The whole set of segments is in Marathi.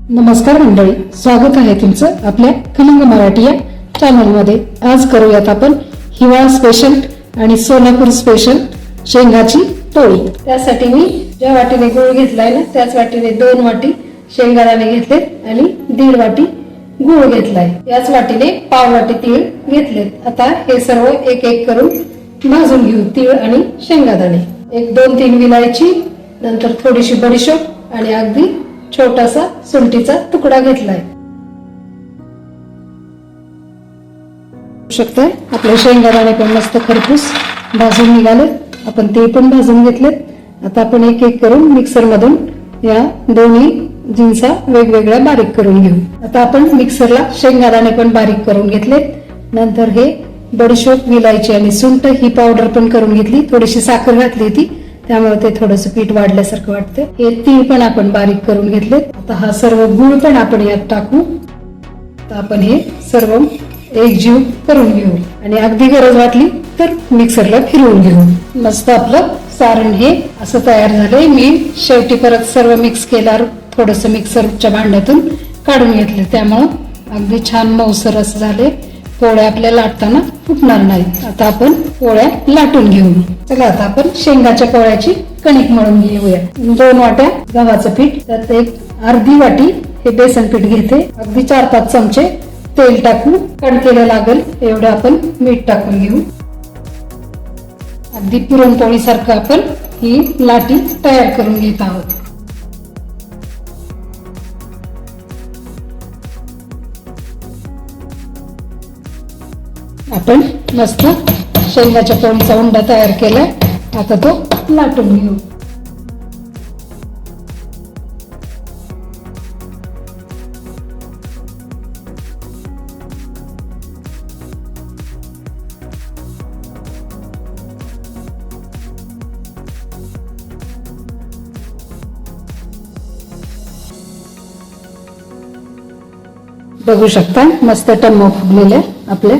नमस्कार मंडळी, स्वागत आहे तुमचं आपल्या खमंग मराठी या चॅनल मध्ये। आज करूयात आपण हिवाळा स्पेशल आणि सोलापूर स्पेशल शेंगाची पोळी। त्यासाठी मी ज्या वाटीने गूळ घेतलाय ना त्याच वाटीने 2 वाटी शेंगदाणे घेतले आणि 1.5 वाटी गूळ घेतलाय। याच वाटीने पाव वाटी तीळ घेतलेत। आता हे सर्व एक एक करून भाजून घेऊ। तीळ आणि शेंगदाणे, 1-2-3 विलायची, नंतर थोडीशी बडीशोप आणि अगदी छोटासा सुंठीचा तुकडा घेतलाय। शकताय आपले शेंगदाणे पण मस्त खरपूस भाजून निघाले। आपण ते पण भाजून घेतलेत। आता आपण एक एक करून मिक्सर मधून या दोन्ही जिन्सा वेगवेगळ्या बारीक करून घेऊ। आता आपण मिक्सरला शेंगदाणे पण बारीक करून घेतलेत। नंतर हे बडीशोप, विलायची आणि सुंठ ही पावडर पण करून घेतली। थोडीशी साखर घातली होती त्यामुळे ते थोडंसं पीठ वाढल्यासारखं वाटतं। हे तीळ पण आपण बारीक करून घेतले। आता हा सर्व गूळ पण आपण यात टाकू। आता आपण हे सर्व एकजीव करून घेऊ आणि अगदी गरज वाटली तर मिक्सरला फिरवून घेऊ। मस्त आपलं सारण हे असं तयार झालंय। मी शेवटी परत सर्व मिक्स केल्यावर थोडंसं मिक्सरच्या भांड्यातून काढून घेतलं, त्यामुळं अगदी छान मऊसर असं झाले। पोळ्या आपल्या लाटताना फुटणार नाहीत। आता आपण पोळ्या लाटून घेऊ। चला आता आपण शेंगाच्या पोळ्याची कणिक मळून घेऊया। 2 वाट्या गव्हाचं पीठ, त्यात 1/2 वाटी हे बेसन पीठ घेते। अगदी 4-5 चमचे तेल टाकू। कणकेला लागेल एवढं आपण मीठ टाकून घेऊ। अगदी पुरणपोळी सारखं आपण ही लाटी तयार करून घेत आहोत। आपण मस्त शेंगाच्या पोळीचा उंडा तयार केलाय। आता तो लाटून घेऊ। बघू शकता मस्त टम्म फुगलेल्या आपल्या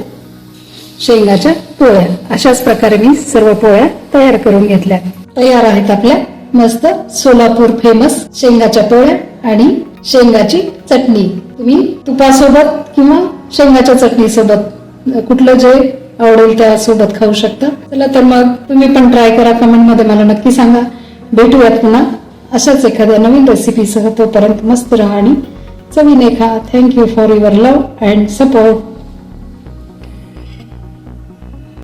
शेंगाच्या पोळ्या। अशाच प्रकारे मी सर्व पोळ्या तयार करून घेतल्या। तयार आहेत आपल्या मस्त सोलापूर फेमस शेंगाच्या पोळ्या आणि शेंगाची चटणी। तुम्ही तुपासोबत किंवा शेंगाच्या चटणी सोबत कुठलं जे आवडेल त्या सोबत खाऊ शकता। चला तर मग तुम्ही पण ट्राय करा। कमेंट मध्ये मला नक्की सांगा। भेटूयात पुन्हा अशाच एखाद्या नवीन रेसिपी सह। तोपर्यंत मस्त राहा आणि चवीने खा। Thank you for your love and support.